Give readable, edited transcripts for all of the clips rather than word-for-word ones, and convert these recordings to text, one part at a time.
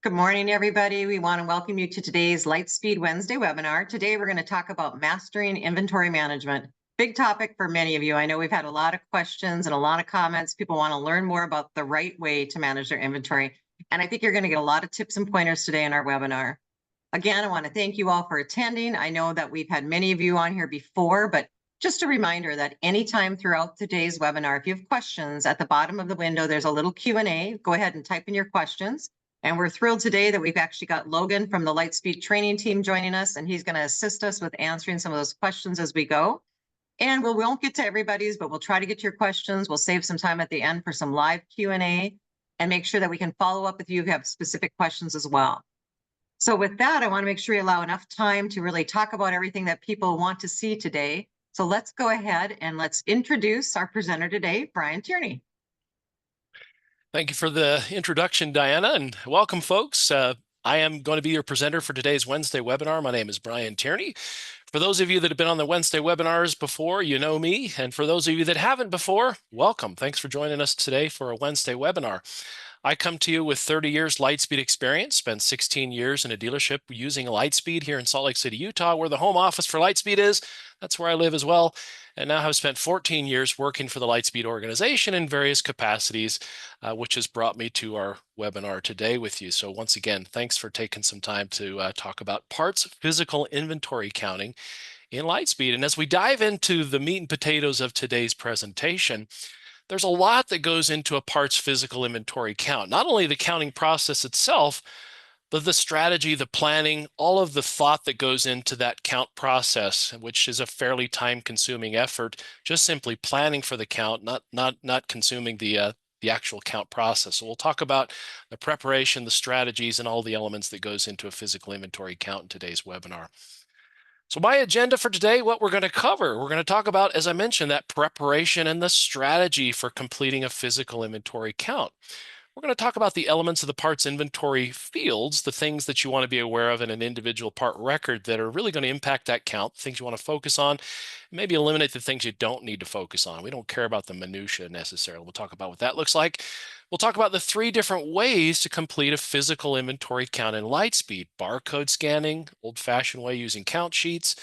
Good morning, everybody. We want to welcome you to today's Lightspeed Wednesday webinar. Today, we're going to talk about mastering inventory management. Big topic for many of you. I know we've had a lot of questions and a lot of comments. People want to learn more about the right way to manage their inventory. And I think you're going to get a lot of tips and pointers today in our webinar. Again, I want to thank you all for attending. I know that we've had many of you on here before, but just a reminder that anytime throughout today's webinar, if you have questions, at the bottom of the window, there's a little Q&A. Go ahead and type in your questions. And we're thrilled today that we've actually got Logan from the Lightspeed training team joining us, and he's going to assist us with answering some of those questions as we go. And we won't get to everybody's, but we'll try to get to your questions. We'll save some time at the end for some live Q&A and make sure that we can follow up with you if you have specific questions as well. So with that, I want to make sure we allow enough time to really talk about everything that people want to see today. So let's go ahead and let's introduce our presenter today, Brian Tierney. Thank you for the introduction, Diana, and welcome, folks. I am going to be your presenter for today's Wednesday webinar. My name is Brian Tierney. For those of you that have been on the Wednesday webinars before, you know me. And for those of you that haven't before, welcome. Thanks for joining us today for a Wednesday webinar. I come to you with 30 years Lightspeed experience, spent 16 years in a dealership using Lightspeed here in Salt Lake City, Utah, where the home office for Lightspeed is. That's where I live as well. And now have spent 14 years working for the Lightspeed organization in various capacities, which has brought me to our webinar today with you. So once again, thanks for taking some time to talk about parts physical inventory counting in Lightspeed. And as we dive into the meat and potatoes of today's presentation, there's a lot that goes into a parts physical inventory count. Not only the counting process itself, but the strategy, the planning, all of the thought that goes into that count process, which is a fairly time-consuming effort, just simply planning for the count, not consuming the actual count process. So we'll talk about the preparation, the strategies, and all the elements that goes into a physical inventory count in today's webinar. So my agenda for today, what we're going to cover, we're going to talk about, as I mentioned, that preparation and the strategy for completing a physical inventory count. We're going to talk about the elements of the parts inventory fields, the things that you want to be aware of in an individual part record that are really going to impact that count, things you want to focus on, maybe eliminate the things you don't need to focus on. We don't care about the minutia necessarily. We'll talk about what that looks like. We'll talk about the 3 different ways to complete a physical inventory count in Lightspeed: barcode scanning, old-fashioned way using count sheets,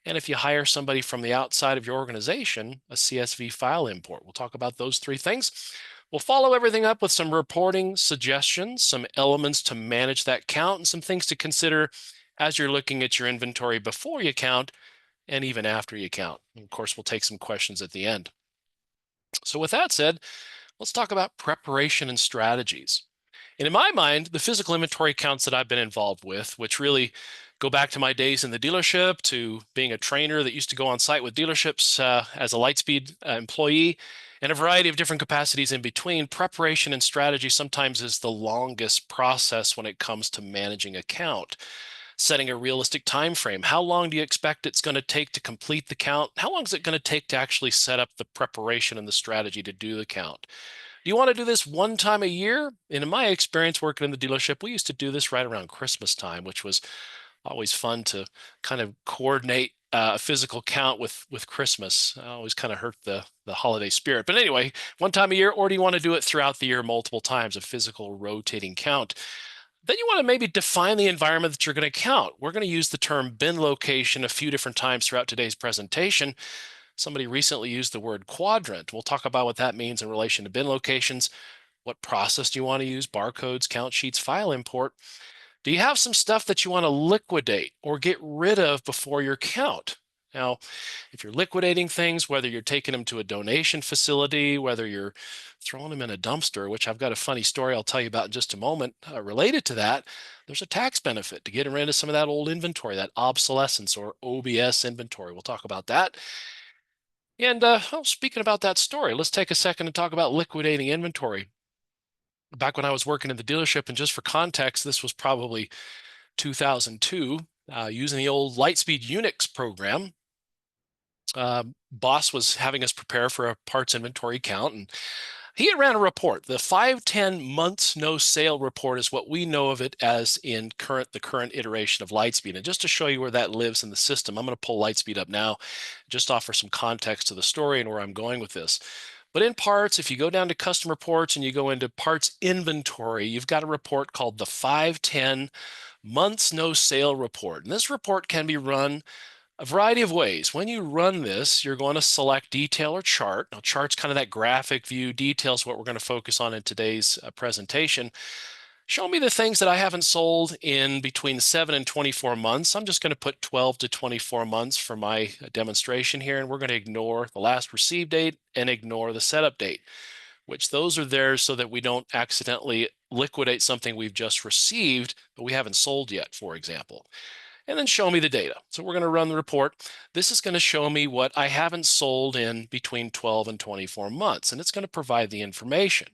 and if you hire somebody from the outside of your organization, a CSV file import. We'll talk about those 3 things. We'll follow everything up with some reporting suggestions, some elements to manage that count, and some things to consider as you're looking at your inventory before you count and even after you count. And of course, we'll take some questions at the end. So with that said, let's talk about preparation and strategies. And in my mind, the physical inventory counts that I've been involved with, which really go back to my days in the dealership, to being a trainer that used to go on site with dealerships as a Lightspeed employee, and a variety of different capacities in between, preparation and strategy sometimes is the longest process when it comes to managing a count. Setting a realistic time frame. How long do you expect it's going to take to complete the count? How long is it going to take to actually set up the preparation and the strategy to do the count? Do you want to do this one time a year? And in my experience working in the dealership, we used to do this right around Christmas time, which was always fun to kind of coordinate a physical count with Christmas. Always kind of hurt the holiday spirit. But anyway, one time a year, or do you want to do it throughout the year multiple times, a physical rotating count? Then you want to maybe define the environment that you're going to count. We're going to use the term bin location a few different times throughout today's presentation. Somebody recently used the word quadrant. We'll talk about what that means in relation to bin locations. What process do you want to use? Barcodes, count sheets, file import. Do you have some stuff that you want to liquidate or get rid of before your count? Now, if you're liquidating things, whether you're taking them to a donation facility, whether you're throwing them in a dumpster, which I've got a funny story I'll tell you about in just a moment related to that, there's a tax benefit to getting rid of some of that old inventory, that obsolescence or OBS inventory. We'll talk about that. And speaking about that story, let's take a second and talk about liquidating inventory. Back when I was working in the dealership, and just for context, this was probably 2002, using the old Lightspeed Unix program. Boss was having us prepare for a parts inventory count, and he had ran a report. The 5-10 months no sale report is what we know of it as in the current iteration of Lightspeed. And just to show you where that lives in the system, I'm going to pull Lightspeed up now, just offer some context to the story and where I'm going with this. But in parts, if you go down to custom reports and you go into parts inventory, you've got a report called the 510 months no sale report. And this report can be run a variety of ways. When you run this, you're going to select detail or chart. Now, chart's kind of that graphic view. Details what we're going to focus on in today's presentation. Show me the things that I haven't sold in between 7 and 24 months. I'm just going to put 12 to 24 months for my demonstration here, and we're going to ignore the last receive date and ignore the setup date, which those are there so that we don't accidentally liquidate something we've just received, but we haven't sold yet, for example. And then show me the data. So we're going to run the report. This is going to show me what I haven't sold in between 12 and 24 months, and it's going to provide the information.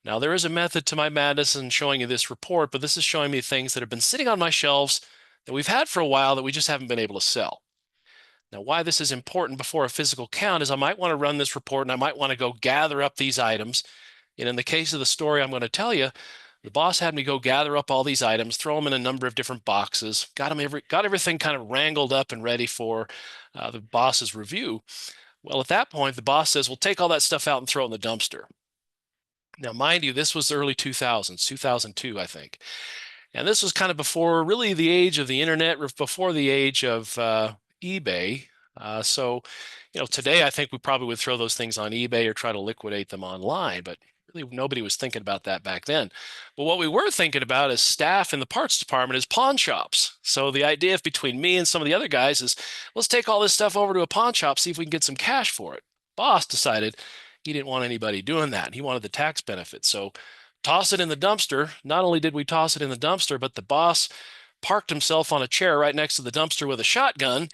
Now, there is a method to my madness in showing you this report, but this is showing me things that have been sitting on my shelves that we've had for a while that we just haven't been able to sell. Now, why this is important before a physical count is I might want to run this report and I might want to go gather up these items. And in the case of the story I'm going to tell you, the boss had me go gather up all these items, throw them in a number of different boxes, got everything kind of wrangled up and ready for the boss's review. Well, at that point, the boss says, well, take all that stuff out and throw it in the dumpster. Now, mind you, this was the early 2000s, 2002, I think. And this was kind of before really the age of the internet, before the age of eBay. So, today I think we probably would throw those things on eBay or try to liquidate them online, but really nobody was thinking about that back then. But what we were thinking about as staff in the parts department is pawn shops. So the idea between me and some of the other guys is, let's take all this stuff over to a pawn shop, see if we can get some cash for it. Boss decided he didn't want anybody doing that. He wanted the tax benefits. So toss it in the dumpster. Not only did we toss it in the dumpster, but the boss parked himself on a chair right next to the dumpster with a shotgun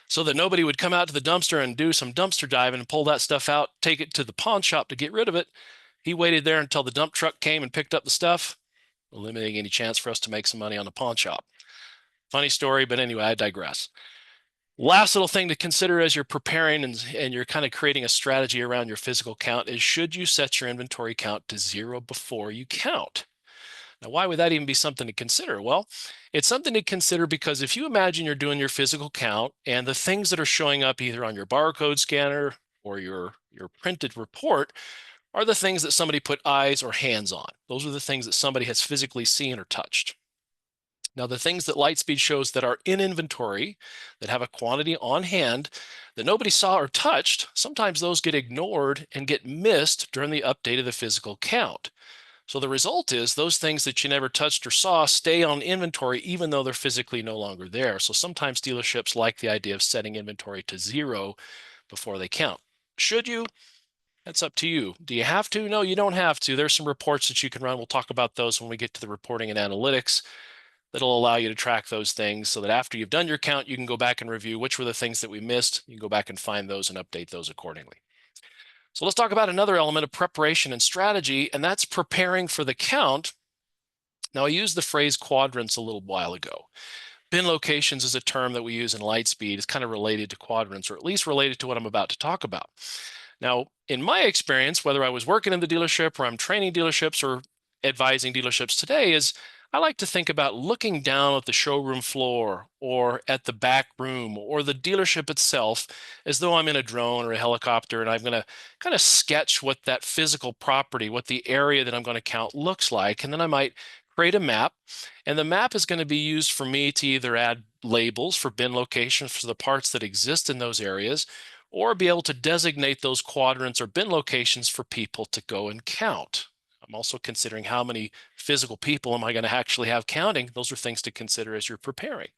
so that nobody would come out to the dumpster and do some dumpster diving and pull that stuff out, take it to the pawn shop to get rid of it. He waited there until the dump truck came and picked up the stuff, eliminating any chance for us to make some money on the pawn shop. Funny story, but anyway, I digress. Last little thing to consider as you're preparing and you're kind of creating a strategy around your physical count is, should you set your inventory count to 0 before you count? Now, why would that even be something to consider? Well, it's something to consider because if you imagine you're doing your physical count and the things that are showing up either on your barcode scanner or your printed report are the things that somebody put eyes or hands on. Those are the things that somebody has physically seen or touched. Now, the things that Lightspeed shows that are in inventory, that have a quantity on hand that nobody saw or touched, sometimes those get ignored and get missed during the update of the physical count. So the result is those things that you never touched or saw stay on inventory even though they're physically no longer there. So sometimes dealerships like the idea of setting inventory to 0 before they count. Should you? That's up to you. Do you have to? No, you don't have to. There's some reports that you can run. We'll talk about those when we get to the reporting and analytics. That'll allow you to track those things so that after you've done your count, you can go back and review which were the things that we missed. You can go back and find those and update those accordingly. So let's talk about another element of preparation and strategy, and that's preparing for the count. Now, I used the phrase quadrants a little while ago. Bin locations is a term that we use in Lightspeed. It's kind of related to quadrants, or at least related to what I'm about to talk about. Now, in my experience, whether I was working in the dealership or I'm training dealerships or advising dealerships today, is I like to think about looking down at the showroom floor or at the back room or the dealership itself as though I'm in a drone or a helicopter, and I'm going to kind of sketch what that physical property, what the area that I'm going to count looks like. And then I might create a map, and the map is going to be used for me to either add labels for bin locations for the parts that exist in those areas, or be able to designate those quadrants or bin locations for people to go and count. I'm also considering how many physical people am I going to actually have counting. Those are things to consider as you're preparing.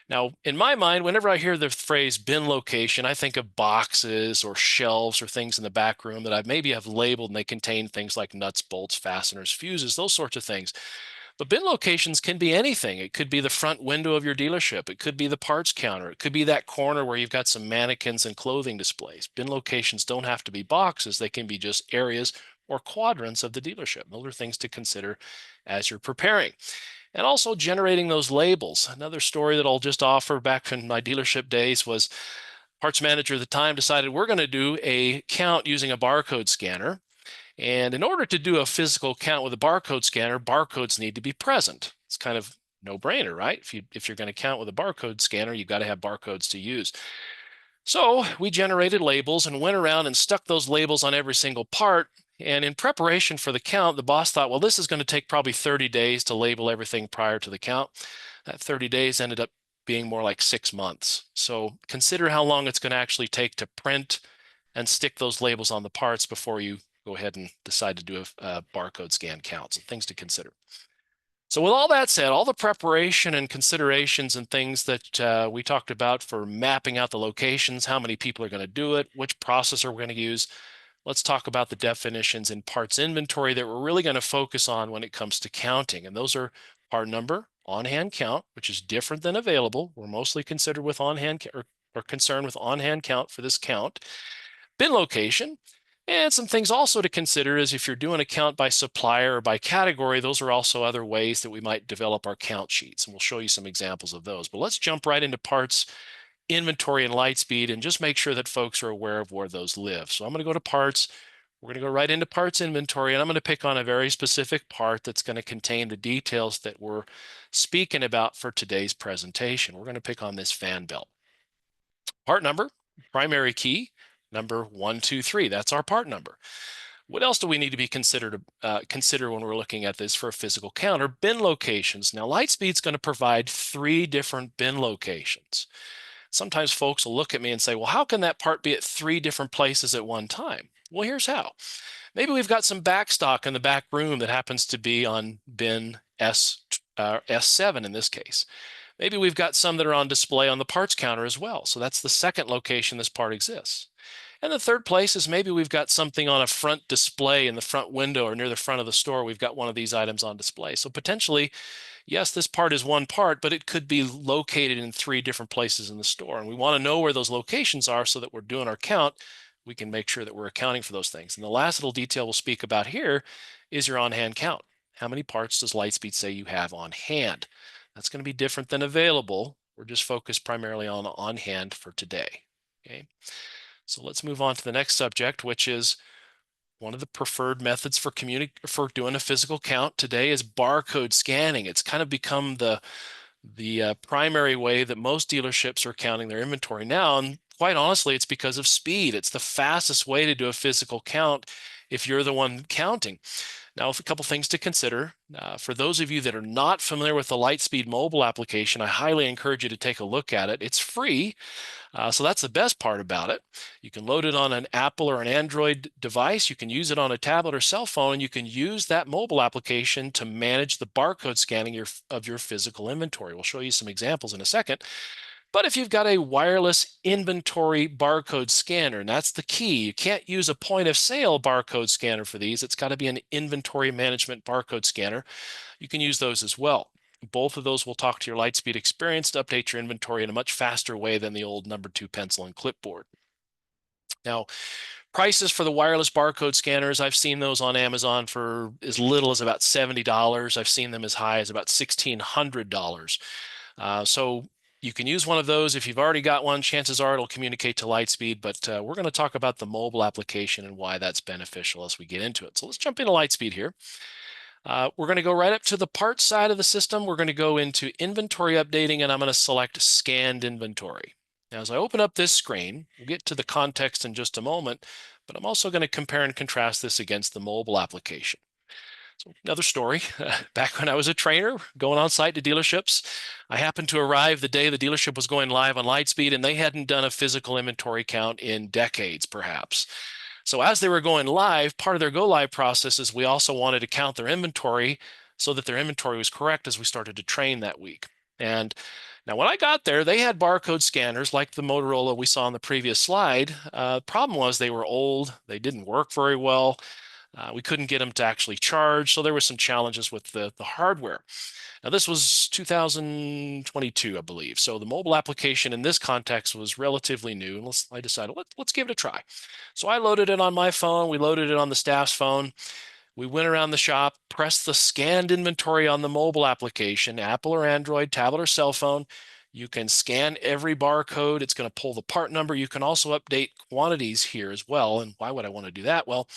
Now, in my mind, whenever I hear the phrase bin location, I think of boxes or shelves or things in the back room that I maybe have labeled, and they contain things like nuts, bolts, fasteners, fuses, those sorts of things. But bin locations can be anything. It could be the front window of your dealership. It could be the parts counter. It could be that corner where you've got some mannequins and clothing displays. Bin locations don't have to be boxes. They can be just areas or quadrants of the dealership. Those are things to consider as you're preparing. And also generating those labels. Another story that I'll just offer back in my dealership days was parts manager at the time decided we're going to do a count using a barcode scanner. And in order to do a physical count with a barcode scanner, barcodes need to be present. It's kind of no-brainer, right? If you're going to count with a barcode scanner, you've got to have barcodes to use. So we generated labels and went around and stuck those labels on every single part. And in preparation for the count, the boss thought, well, this is going to take probably 30 days to label everything prior to the count. That 30 days ended up being more like 6 months. So consider how long it's going to actually take to print and stick those labels on the parts before you go ahead and decide to do a barcode scan count. So things to consider. So with all that said, all the preparation and considerations and things that we talked about for mapping out the locations, how many people are going to do it, which processor we're going to use, let's talk about the definitions in parts inventory that we're really going to focus on when it comes to counting. And those are part number, on-hand count, which is different than available. We're mostly considered with on-hand or concerned with on-hand count for this count. Bin location. And some things also to consider is if you're doing a count by supplier or by category, those are also other ways that we might develop our count sheets. And we'll show you some examples of those. But let's jump right into parts, inventory, and Lightspeed and just make sure that folks are aware of where those live. So I'm going to go to parts. We're going to go right into parts inventory, and I'm going to pick on a very specific part that's going to contain the details that we're speaking about for today's presentation. We're going to pick on this fan belt. Part number, primary key, number 123. That's our part number. What else do we need to be consider when we're looking at this for a physical count? Or bin locations. Now, Lightspeed's going to provide 3 different bin locations. Sometimes folks will look at me and say, well, how can that part be at 3 different places at one time? Well, here's how. Maybe we've got some back stock in the back room that happens to be on bin S7 in this case. Maybe we've got some that are on display on the parts counter as well. So that's the second location this part exists. And the third place is maybe we've got something on a front display in the front window or near the front of the store. We've got one of these items on display. So potentially, yes, this part is one part, but it could be located in 3 different places in the store. And we want to know where those locations are so that we're doing our count. We can make sure that we're accounting for those things. And the last little detail we'll speak about here is your on-hand count. How many parts does Lightspeed say you have on hand? That's going to be different than available. We're just focused primarily on hand for today. Okay. So let's move on to the next subject, which is one of the preferred methods for doing a physical count today is barcode scanning. It's kind of become the primary way that most dealerships are counting their inventory now. And quite honestly, it's because of speed. It's the fastest way to do a physical count if you're the one counting. Now, a couple things to consider. For those of you that are not familiar with the Lightspeed mobile application, I highly encourage you to take a look at it. It's free, so that's the best part about it. You can load it on an Apple or an Android device. You can use it on a tablet or cell phone, and you can use that mobile application to manage the barcode scanning of your physical inventory. We'll show you some examples in a second. But if you've got a wireless inventory barcode scanner, and that's the key, you can't use a point of sale barcode scanner for these. It's got to be an inventory management barcode scanner. You can use those as well. Both of those will talk to your Lightspeed experience to update your inventory in a much faster way than the old number 2 pencil and clipboard. Now, prices for the wireless barcode scanners, I've seen those on Amazon for as little as about $70. I've seen them as high as about $1,600. So you can use one of those. If you've already got one, chances are it'll communicate to Lightspeed, but we're going to talk about the mobile application and why that's beneficial as we get into it. So let's jump into Lightspeed here. We're going to go right up to the parts side of the system. We're going to go into inventory updating, and I'm going to select scanned inventory. Now, as I open up this screen, we'll get to the context in just a moment, but I'm also going to compare and contrast this against the mobile application. So another story, back when I was a trainer going on site to dealerships, I happened to arrive the day the dealership was going live on Lightspeed, and they hadn't done a physical inventory count in decades, perhaps. So as they were going live, part of their go live process is we also wanted to count their inventory so that their inventory was correct as we started to train that week. And now when I got there, they had barcode scanners like the Motorola we saw on the previous slide. Problem was they were old, they didn't work very well. We couldn't get them to actually charge, so there were some challenges with the hardware. Now, this was 2022, I believe. So the mobile application in this context was relatively new, and I decided, let's give it a try. So I loaded it on my phone. We loaded it on the staff's phone. We went around the shop, pressed the scanned inventory on the mobile application, Apple or Android, tablet or cell phone. You can scan every barcode. It's going to pull the part number. You can also update quantities here as well. And why would I want to do that? Well,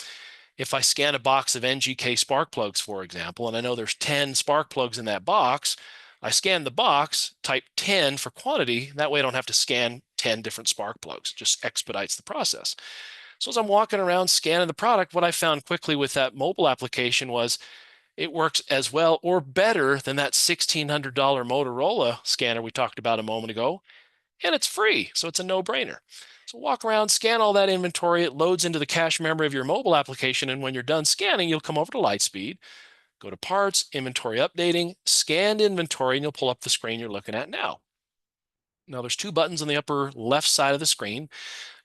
if I scan a box of NGK spark plugs, for example, and I know there's 10 spark plugs in that box, I scan the box, type 10 for quantity. That way I don't have to scan 10 different spark plugs. It just expedites the process. So as I'm walking around scanning the product, what I found quickly with that mobile application was it works as well or better than that $1,600 Motorola scanner we talked about a moment ago, and it's free, so it's a no-brainer. So walk around, scan all that inventory, it loads into the cache memory of your mobile application, and when you're done scanning, you'll come over to Lightspeed, go to Parts, Inventory Updating, Scanned Inventory, and you'll pull up the screen you're looking at now. Now there's two buttons on the upper left side of the screen.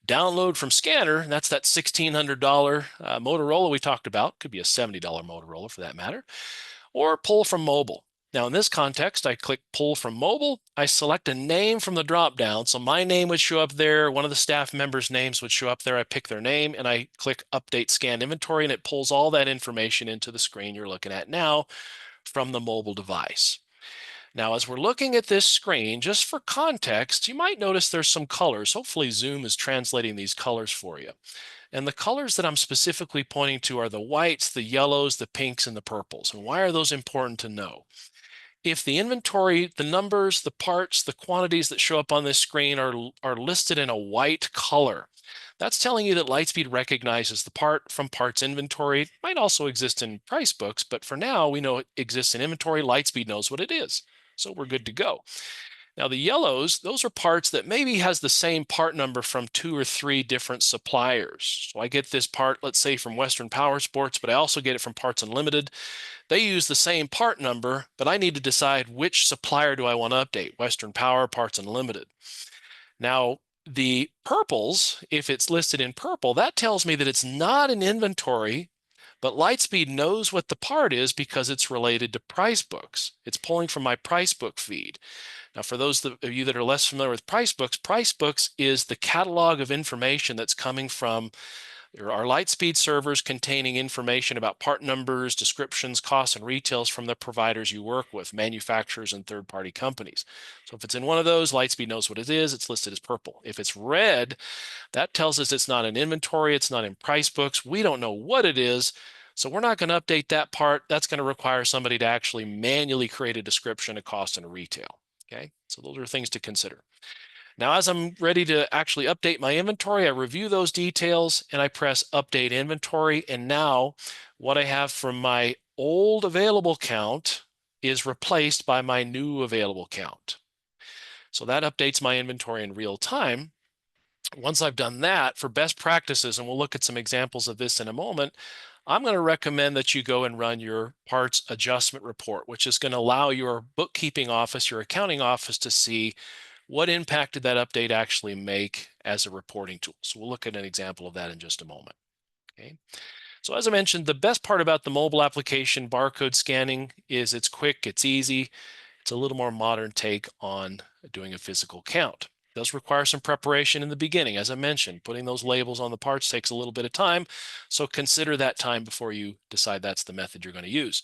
Download from scanner, and that's that $1,600 Motorola we talked about, could be a $70 Motorola for that matter, or pull from mobile. Now in this context, I click pull from mobile, I select a name from the drop-down, so my name would show up there, one of the staff members' names would show up there, I pick their name, and I click update scanned inventory, and it pulls all that information into the screen you're looking at now from the mobile device. Now, as we're looking at this screen, just for context, you might notice there's some colors. Hopefully Zoom is translating these colors for you. And the colors that I'm specifically pointing to are the whites, the yellows, the pinks, and the purples. And why are those important to know? If the inventory, the numbers, the parts, the quantities that show up on this screen are listed in a white color, that's telling you that Lightspeed recognizes the part from parts inventory. It might also exist in price books, but for now, we know it exists in inventory. Lightspeed knows what it is. So we're good to go. Now the yellows, those are parts that maybe has the same part number from 2 or 3 different suppliers. So I get this part, let's say from Western Power Sports, but I also get it from Parts Unlimited. They use the same part number, but I need to decide which supplier do I want to update, Western Power, Parts Unlimited. Now the purples, if it's listed in purple, that tells me that it's not an inventory, but Lightspeed knows what the part is because it's related to price books. It's pulling from my price book feed. Now, for those of you that are less familiar with price books is the catalog of information that's coming from our Lightspeed servers containing information about part numbers, descriptions, costs, and retails from the providers you work with, manufacturers and third-party companies. So if it's in one of those, Lightspeed knows what it is. It's listed as purple. If it's red, that tells us it's not in inventory. It's not in price books. We don't know what it is. So we're not going to update that part. That's going to require somebody to actually manually create a description, a cost, and a retail. Okay, so those are things to consider. Now, as I'm ready to actually update my inventory, I review those details and I press update inventory. And now what I have from my old available count is replaced by my new available count. So that updates my inventory in real time. Once I've done that, for best practices, and we'll look at some examples of this in a moment, I'm going to recommend that you go and run your parts adjustment report, which is going to allow your bookkeeping office, your accounting office to see what impact did that update actually make as a reporting tool. So we'll look at an example of that in just a moment. Okay. So as I mentioned, the best part about the mobile application barcode scanning is it's quick, it's easy. It's a little more modern take on doing a physical count. It does require some preparation in the beginning. As I mentioned, putting those labels on the parts takes a little bit of time. So consider that time before you decide that's the method you're going to use.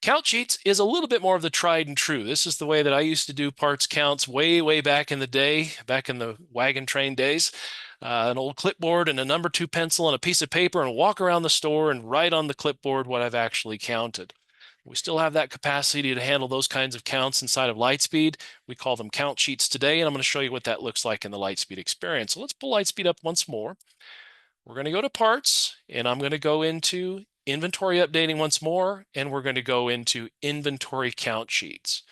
Count sheets is a little bit more of the tried and true. This is the way that I used to do parts counts way back in the day, back in the wagon train days. An old clipboard and a number 2 pencil and a piece of paper and walk around the store and write on the clipboard what I've actually counted. We still have that capacity to handle those kinds of counts inside of Lightspeed. We call them count sheets today, and I'm going to show you what that looks like in the Lightspeed experience. So let's pull Lightspeed up once more. We're going to go to parts, and I'm going to go into inventory updating once more, and we're going to go into inventory count sheets.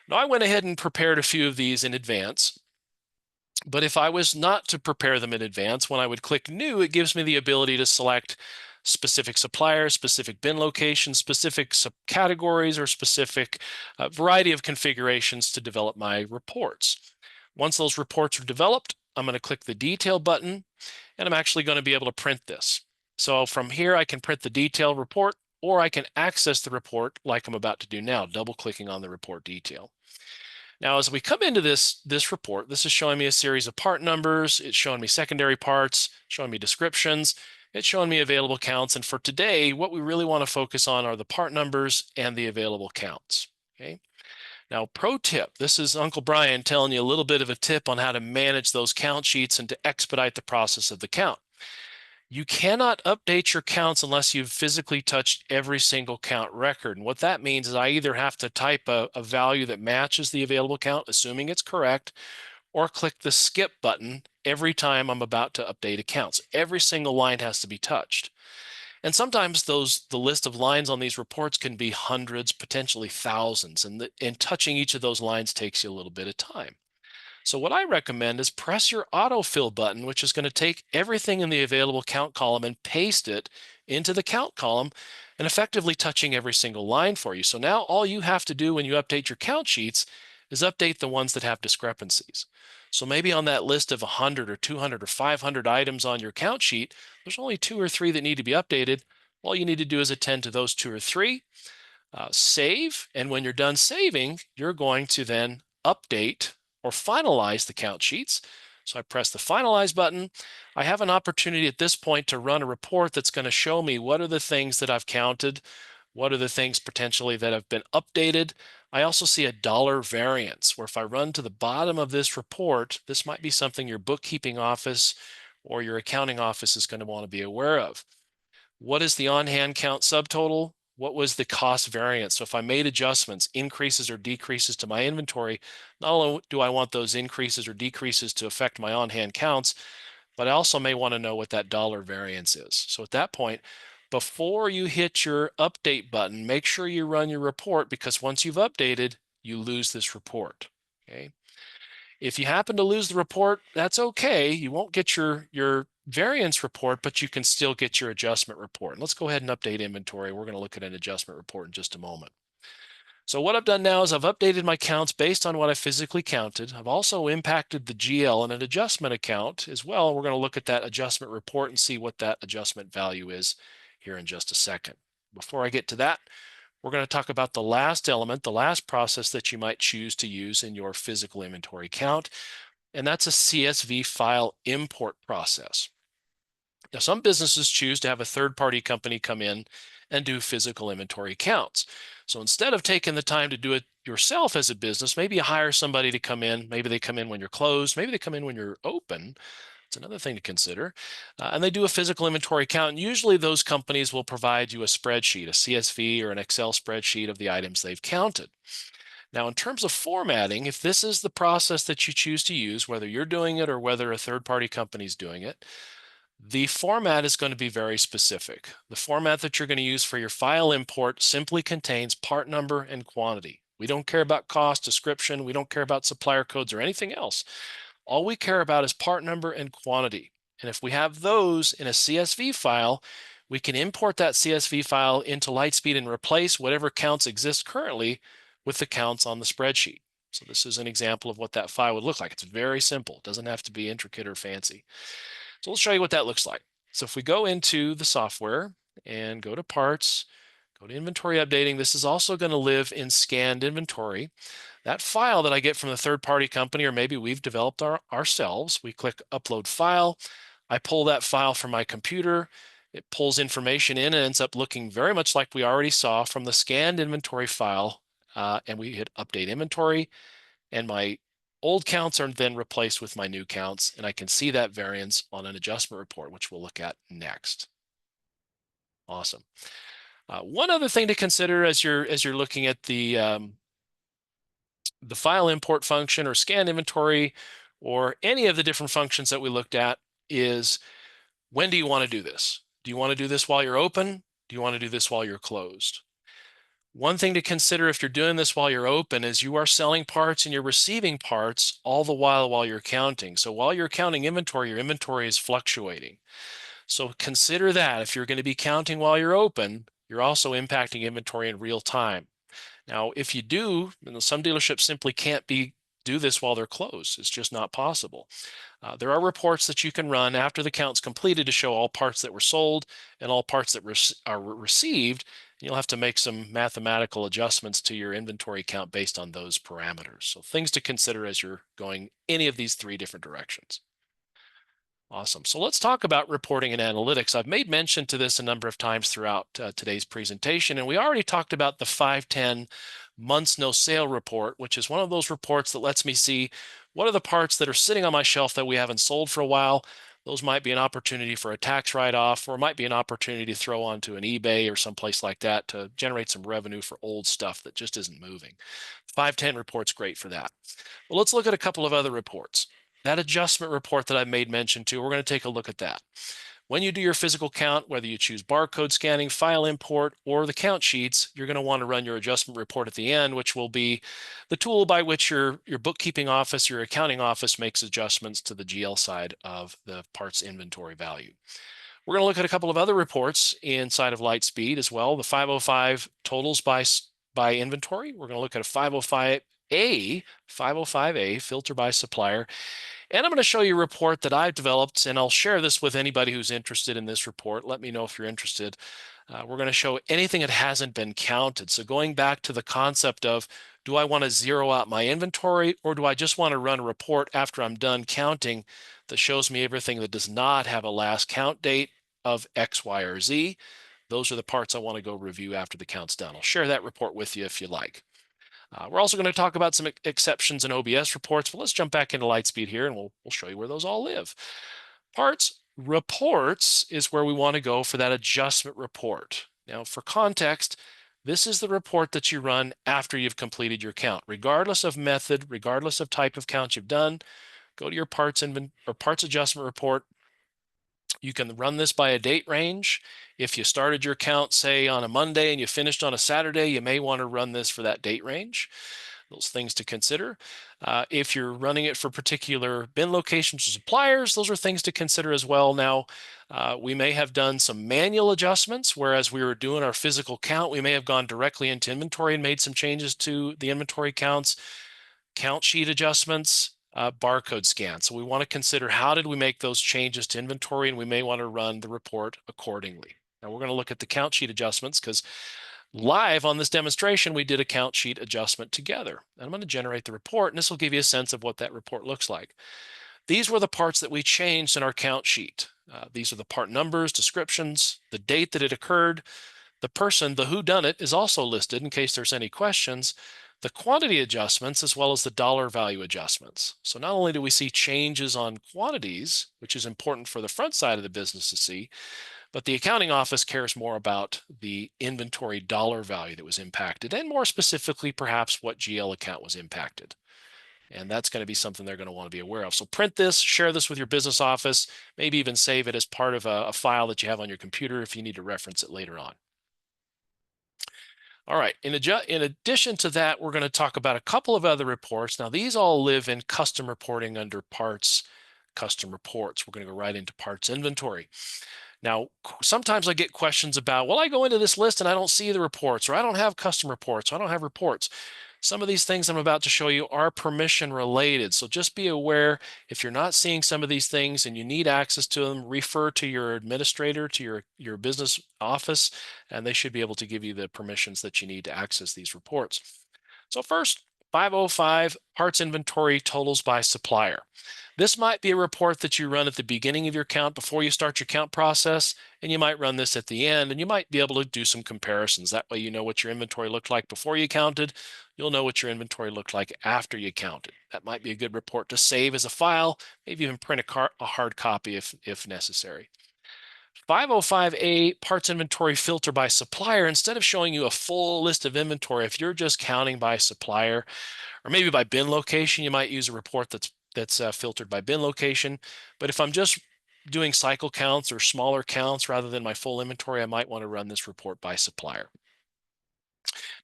Now, I went ahead and prepared a few of these in advance, but if I was not to prepare them in advance, when I would click new, it gives me the ability to select specific suppliers, specific bin locations, specific subcategories, or specific variety of configurations to develop my reports. Once those reports are developed, I'm going to click the detail button, and I'm actually going to be able to print this. So from here, I can print the detailed report, or I can access the report like I'm about to do now, double-clicking on the report detail. Now, as we come into this report, this is showing me a series of part numbers. It's showing me secondary parts, showing me descriptions. It's showing me available counts. And for today, what we really want to focus on are the part numbers and the available counts. Okay. Now, pro tip, this is Uncle Brian telling you a little bit of a tip on how to manage those count sheets and to expedite the process of the count. You cannot update your counts unless you've physically touched every single count record. And what that means is I either have to type a value that matches the available count, assuming it's correct, or click the skip button every time I'm about to update accounts. Every single line has to be touched. And sometimes the list of lines on these reports can be hundreds, potentially thousands, and touching each of those lines takes you a little bit of time. So what I recommend is press your autofill button, which is going to take everything in the available count column and paste it into the count column, and effectively touching every single line for you. So now all you have to do when you update your count sheets is update the ones that have discrepancies. So maybe on that list of 100 or 200 or 500 items on your count sheet, there's only 2 or 3 that need to be updated. All you need to do is attend to those 2 or 3, save, and when you're done saving, you're going to then update or finalize the count sheets. So I press the finalize button. I have an opportunity at this point to run a report that's going to show me what are the things that I've counted, what are the things potentially that have been updated. I also see a dollar variance, where if I run to the bottom of this report, this might be something your bookkeeping office or your accounting office is going to want to be aware of. What is the on-hand count subtotal? What was the cost variance? So if I made adjustments, increases or decreases to my inventory, not only do I want those increases or decreases to affect my on-hand counts, but I also may want to know what that dollar variance is. So at that point, before you hit your update button, make sure you run your report, because once you've updated, you lose this report. Okay. If you happen to lose the report, that's okay. You won't get your variance report, but you can still get your adjustment report. Let's go ahead and update inventory. We're going to look at an adjustment report in just a moment. So what I've done now is I've updated my counts based on what I physically counted. I've also impacted the GL in an adjustment account as well. We're going to look at that adjustment report and see what that adjustment value is here in just a second. Before I get to that, we're going to talk about the last element, the last process that you might choose to use in your physical inventory count, and that's a CSV file import process. Now, some businesses choose to have a third-party company come in and do physical inventory counts. So instead of taking the time to do it yourself as a business, maybe you hire somebody to come in. Maybe they come in when you're closed. Maybe they come in when you're open. It's another thing to consider. And they do a physical inventory count. And usually those companies will provide you a spreadsheet, a CSV or an Excel spreadsheet of the items they've counted. Now, in terms of formatting, if this is the process that you choose to use, whether you're doing it or whether a third-party company is doing it, the format is going to be very specific. The format that you're going to use for your file import simply contains part number and quantity. We don't care about cost, description. We don't care about supplier codes or anything else. All we care about is part number and quantity. And if we have those in a CSV file, we can import that CSV file into Lightspeed and replace whatever counts exist currently with the counts on the spreadsheet. So this is an example of what that file would look like. It's very simple. It doesn't have to be intricate or fancy. So let's show you what that looks like. So if we go into the software and go to parts, go to inventory updating, this is also going to live in scanned inventory. That file that I get from the third-party company, or maybe we've developed ourselves, we click upload file. I pull that file from my computer. It pulls information in and ends up looking very much like we already saw from the scanned inventory file. And we hit update inventory, and my old counts are then replaced with my new counts, and I can see that variance on an adjustment report, which we'll look at next. Awesome. One other thing to consider as you're looking at the file import function or scan inventory or any of the different functions that we looked at is, when do you want to do this? Do you want to do this while you're open? Do you want to do this while you're closed? One thing to consider if you're doing this while you're open is you are selling parts and you're receiving parts all the while you're counting. So while you're counting inventory, your inventory is fluctuating. So consider that if you're going to be counting while you're open, you're also impacting inventory in real time. Now, if you do, some dealerships simply can't do this while they're closed. It's just not possible. There are reports that you can run after the count's completed to show all parts that were sold and all parts that are received. You'll have to make some mathematical adjustments to your inventory count based on those parameters. So things to consider as you're going any of these 3 different directions. Awesome. So let's talk about reporting and analytics. I've made mention to this a number of times throughout today's presentation, and we already talked about the 510 months no sale report, which is one of those reports that lets me see what are the parts that are sitting on my shelf that we haven't sold for a while. those might be an opportunity for a tax write-off, or might be an opportunity to throw onto an eBay or someplace like that to generate some revenue for old stuff that just isn't moving. 510 report's great for that. Well, let's look at a couple of other reports. That adjustment report that I made mention to, we're going to take a look at that. When you do your physical count, whether you choose barcode scanning, file import, or the count sheets, you're going to want to run your adjustment report at the end, which will be the tool by which your bookkeeping office, your accounting office makes adjustments to the GL side of the parts inventory value. We're going to look at a couple of other reports inside of Lightspeed as well. The 505 totals by inventory. We're going to look at a 505A filter by supplier. And I'm going to show you a report that I've developed, and I'll share this with anybody who's interested in this report. Let me know if you're interested. We're going to show anything that hasn't been counted. So going back to the concept of, do I want to zero out my inventory, or do I just want to run a report after I'm done counting that shows me everything that does not have a last count date of X, Y, or Z? Those are the parts I want to go review after the count's done. I'll share that report with you if you like. We're also going to talk about some exceptions in OBS reports, but let's jump back into Lightspeed here and we'll show you where those all live. Parts reports is where we want to go for that adjustment report. Now, for context, this is the report that you run after you've completed your count. Regardless of method, regardless of type of count you've done, go to your parts adjustment report. You can run this by a date range. If you started your count, say, on a Monday and you finished on a Saturday, you may want to run this for that date range. Those things to consider. If you're running it for particular bin locations or suppliers, those are things to consider as well. Now, we may have done some manual adjustments, whereas we were doing our physical count, we may have gone directly into inventory and made some changes to the inventory counts, count sheet adjustments, barcode scan. So we want to consider, how did we make those changes to inventory, and we may want to run the report accordingly. Now we're going to look at the count sheet adjustments, because live on this demonstration, we did a count sheet adjustment together. And I'm going to generate the report, and this will give you a sense of what that report looks like. These were the parts that we changed in our count sheet. These are the part numbers, descriptions, the date that it occurred, the person, the whodunit is also listed in case there's any questions, the quantity adjustments, as well as the dollar value adjustments. So not only do we see changes on quantities, which is important for the front side of the business to see, but the accounting office cares more about the inventory dollar value that was impacted, and more specifically, perhaps what GL account was impacted. And that's going to be something they're going to want to be aware of. So print this, share this with your business office, maybe even save it as part of a file that you have on your computer if you need to reference it later on. All right, in addition to that, we're going to talk about a couple of other reports. Now, these all live in custom reporting under parts, custom reports. We're going to go right into parts inventory. Now, sometimes I get questions about, well, I go into this list and I don't see the reports, or I don't have custom reports, or I don't have reports. Some of these things I'm about to show you are permission related. So just be aware, if you're not seeing some of these things and you need access to them, refer to your administrator, to your business office, and they should be able to give you the permissions that you need to access these reports. So first, 505 parts inventory totals by supplier. This might be a report that you run at the beginning of your count before you start your count process, and you might run this at the end, and you might be able to do some comparisons. That way you know what your inventory looked like before you counted. You'll know what your inventory looked like after you counted. That might be a good report to save as a file, maybe even print a hard copy if necessary. 505A parts inventory filter by supplier. Instead of showing you a full list of inventory, if you're just counting by supplier, or maybe by bin location, you might use a report that's filtered by bin location. But if I'm just doing cycle counts or smaller counts rather than my full inventory, I might want to run this report by supplier.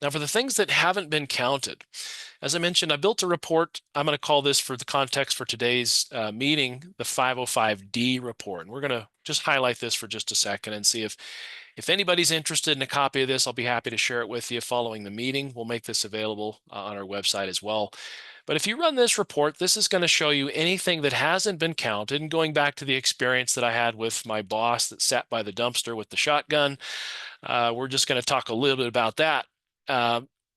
Now, for the things that haven't been counted, as I mentioned, I built a report. I'm going to call this, for the context for today's meeting, the 505D report. And we're going to just highlight this for just a second and see if anybody's interested in a copy of this. I'll be happy to share it with you following the meeting. We'll make this available on our website as well. But if you run this report, this is going to show you anything that hasn't been counted. And going back to the experience that I had with my boss that sat by the dumpster with the shotgun, we're just going to talk a little bit about that.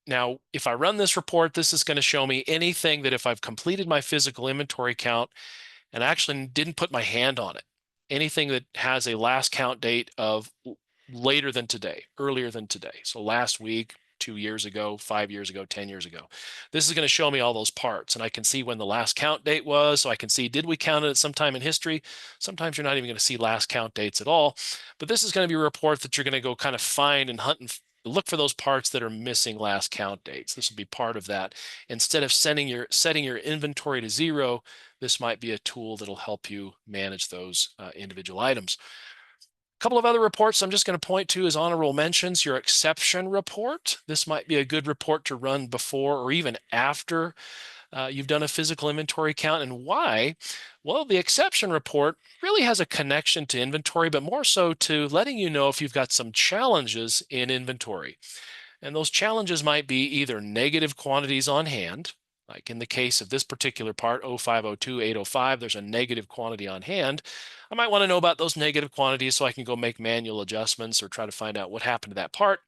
Now, if I run this report, this is going to show me anything that, if I've completed my physical inventory count and actually didn't put my hand on it, anything that has a last count date of later than today, earlier than today. So last week, 2 years ago, 5 years ago, 10 years ago. This is going to show me all those parts, and I can see when the last count date was, so I can see, did we count it at some time in history? Sometimes you're not even going to see last count dates at all, but this is going to be a report that you're going to go kind of find and hunt and look for those parts that are missing last count dates. This will be part of that. Instead of setting your inventory to 0, this might be a tool that'll help you manage those individual items. A couple of other reports I'm just going to point to as honorable mentions. Your exception report. This might be a good report to run before or even after you've done a physical inventory count. And why? Well, the exception report really has a connection to inventory, but more so to letting you know if you've got some challenges in inventory. And those challenges might be either negative quantities on hand, like in the case of this particular part, 0502 805, there's a negative quantity on hand. I might want to know about those negative quantities so I can go make manual adjustments or try to find out what happened to that part.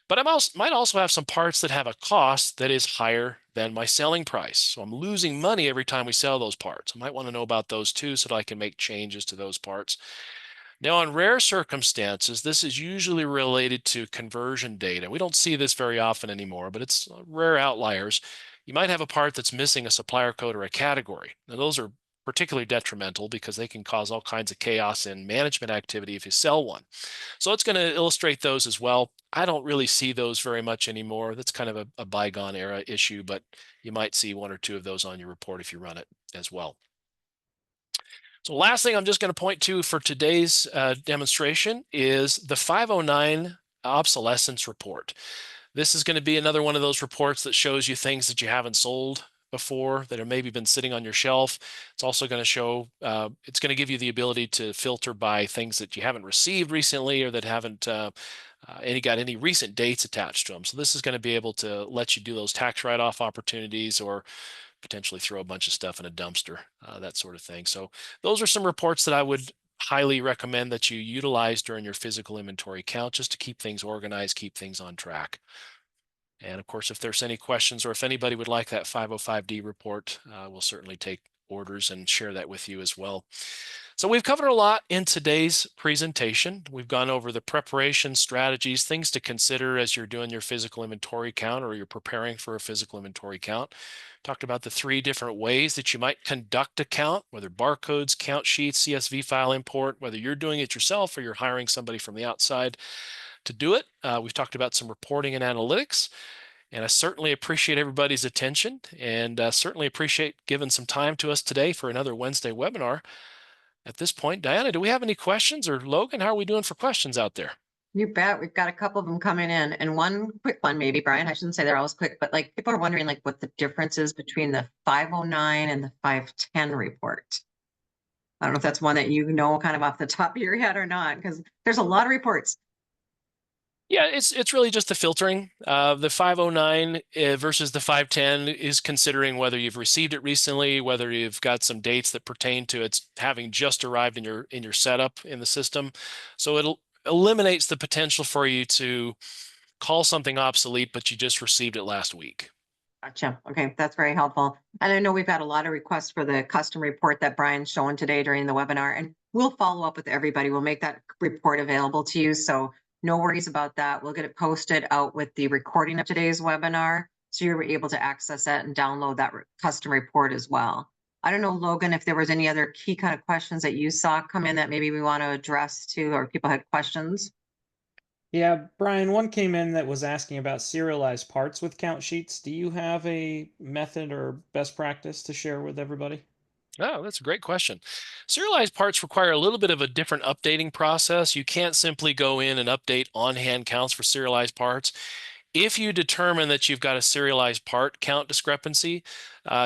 But I might also have some parts that have a cost that is higher than my selling price. So I'm losing money every time we sell those parts. I might want to know about those too so that I can make changes to those parts. Now, in rare circumstances, this is usually related to conversion data. We don't see this very often anymore, but it's rare outliers. You might have a part that's missing a supplier code or a category. Now, those are particularly detrimental because they can cause all kinds of chaos in management activity if you sell one. So it's going to illustrate those as well. I don't really see those very much anymore. That's kind of a bygone era issue, but you might see 1 or 2 of those on your report if you run it as well. So last thing I'm just going to point to for today's demonstration is the 509 obsolescence report. This is going to be another one of those reports that shows you things that you haven't sold before that have maybe been sitting on your shelf. It's also going to show, it's going to give you the ability to filter by things that you haven't received recently or that haven't got any recent dates attached to them. So this is going to be able to let you do those tax write-off opportunities or potentially throw a bunch of stuff in a dumpster, that sort of thing. So those are some reports that I would highly recommend that you utilize during your physical inventory count just to keep things organized, keep things on track. And of course, if there's any questions or if anybody would like that 505D report, we'll certainly take orders and share that with you as well. So we've covered a lot in today's presentation. We've gone over the preparation strategies, things to consider as you're doing your physical inventory count or you're preparing for a physical inventory count. Talked about the 3 different ways that you might conduct a count, whether barcodes, count sheets, CSV file import, whether you're doing it yourself or you're hiring somebody from the outside to do it. We've talked about some reporting and analytics. And I certainly appreciate everybody's attention and certainly appreciate giving some time to us today for another Wednesday webinar. At this point, Diana, do we have any questions, or Logan, how are we doing for questions out there? You bet. We've got a couple of them coming in, and one quick one, maybe, Brian. I shouldn't say they're always quick, but like people are wondering like what the difference is between the 509 and the 510 report. I don't know if that's one that you know kind of off the top of your head or not, because there's a lot of reports. Yeah, it's really just the filtering. The 509 versus the 510 is considering whether you've received it recently, whether you've got some dates that pertain to its having just arrived in your setup in the system. So it eliminates the potential for you to call something obsolete, but you just received it last week. Gotcha. Okay, that's very helpful. And I know we've had a lot of requests for the custom report that Brian's showing today during the webinar, and we'll follow up with everybody. We'll make that report available to you. So no worries about that. We'll get it posted out with the recording of today's webinar, so you're able to access that and download that custom report as well. I don't know, Logan, if there was any other key kind of questions that you saw come in that maybe we want to address too, or people had questions. Yeah, Brian, one came in that was asking about serialized parts with count sheets. Do you have a method or best practice to share with everybody? Oh, that's a great question. Serialized parts require a little bit of a different updating process. You can't simply go in and update on-hand counts for serialized parts. If you determine that you've got a serialized part count discrepancy,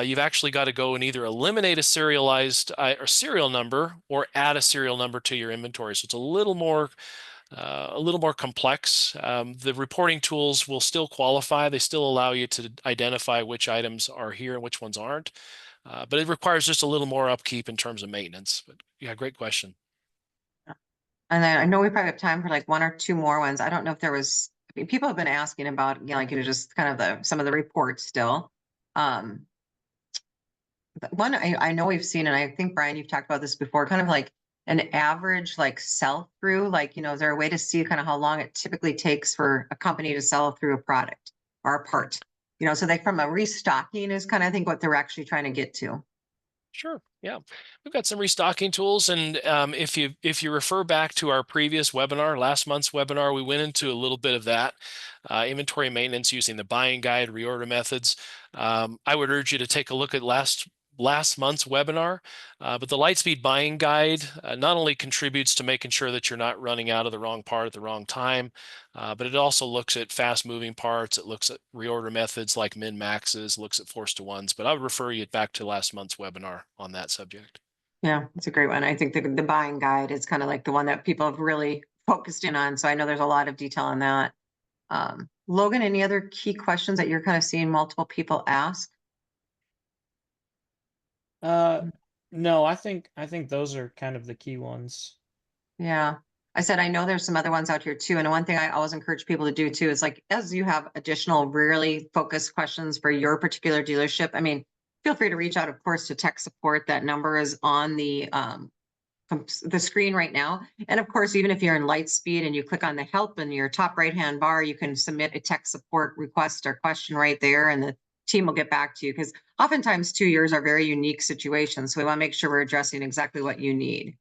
you've actually got to go and either eliminate a serialized or serial number or add a serial number to your inventory. So it's a little more complex. The reporting tools will still qualify. They still allow you to identify which items are here and which ones aren't. But it requires just a little more upkeep in terms of maintenance. But yeah, great question. And then I know we probably have time for like 1 or 2 more ones. I don't know if there was, I mean, people have been asking about, just kind of some of the reports still. But one I know we've seen, and I think Brian, you've talked about this before, kind of like an average like sell through? Like, is there a way to see kind of how long it typically takes for a company to sell through a product or a part? So they from a restocking is kind of, I think, what they're actually trying to get to. Sure. Yeah, we've got some restocking tools, and if you refer back to our previous webinar, last month's webinar, we went into a little bit of that inventory maintenance using the buying guide, reorder methods. I would urge you to take a look at last month's webinar, but the Lightspeed buying guide not only contributes to making sure that you're not running out of the wrong part at the wrong time, but it also looks at fast moving parts. It looks at reorder methods like min maxes, looks at force to ones, but I would refer you back to last month's webinar on that subject. Yeah, it's a great one. I think the buying guide is kind of like the one that people have really focused in on. So I know there's a lot of detail on that. Logan, any other key questions that you're kind of seeing multiple people ask? No, I think those are kind of the key ones. Yeah. I said, I know there's some other ones out here too. And one thing I always encourage people to do too is like, as you have additional really focused questions for your particular dealership, I mean, feel free to reach out, of course, to tech support. That number is on the screen right now. And of course, even if you're in Lightspeed and you click on the help in your top right-hand bar, you can submit a tech support request or question right there, and the team will get back to you, because oftentimes 2 years are very unique situations. So we want to make sure we're addressing exactly what you need.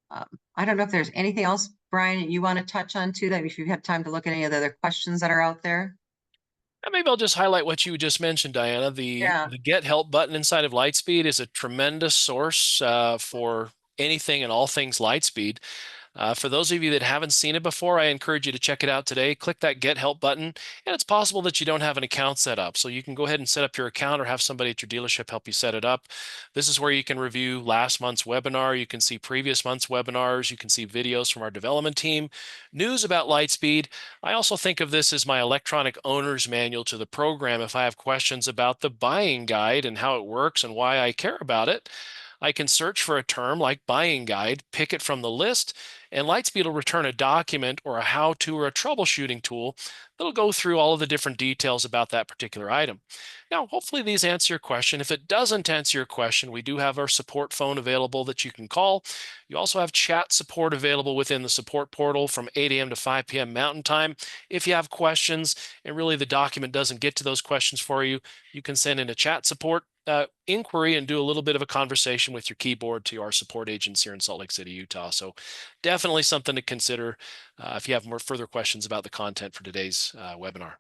I don't know if there's anything else, Brian, you want to touch on too, that if you have time to look at any of the other questions that are out there. Maybe I'll just highlight what you just mentioned, Diana. The Get Help button inside of Lightspeed is a tremendous source for anything and all things Lightspeed. For those of you that haven't seen it before, I encourage you to check it out today. Click that Get Help button, and it's possible that you don't have an account set up. So you can go ahead and set up your account or have somebody at your dealership help you set it up. This is where you can review last month's webinar. You can see previous month's webinars. You can see videos from our development team, news about Lightspeed. I also think of this as my electronic owner's manual to the program. If I have questions about the buying guide and how it works and why I care about it, I can search for a term like buying guide, pick it from the list, and Lightspeed will return a document or a how-to or a troubleshooting tool that'll go through all of the different details about that particular item. Now, hopefully these answer your question. If it doesn't answer your question, we do have our support phone available that you can call. You also have chat support available within the support portal from 8 a.m. to 5 p.m. Mountain Time. If you have questions and really the document doesn't get to those questions for you, you can send in a chat support inquiry and do a little bit of a conversation with your keyboard to our support agents here in Salt Lake City, Utah. So definitely something to consider if you have more further questions about the content for today's webinar.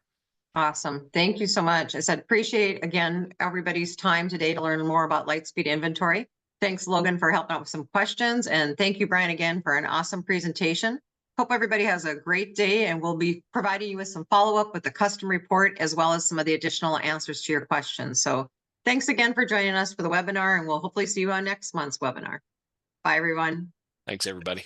Awesome. Thank you so much. I said, appreciate again, everybody's time today to learn more about Lightspeed inventory. Thanks, Logan, for helping out with some questions. And thank you, Brian, again, for an awesome presentation. Hope everybody has a great day, and we'll be providing you with some follow-up with the custom report, as well as some of the additional answers to your questions. So thanks again for joining us for the webinar, and we'll hopefully see you on next month's webinar. Bye, everyone. Thanks, everybody.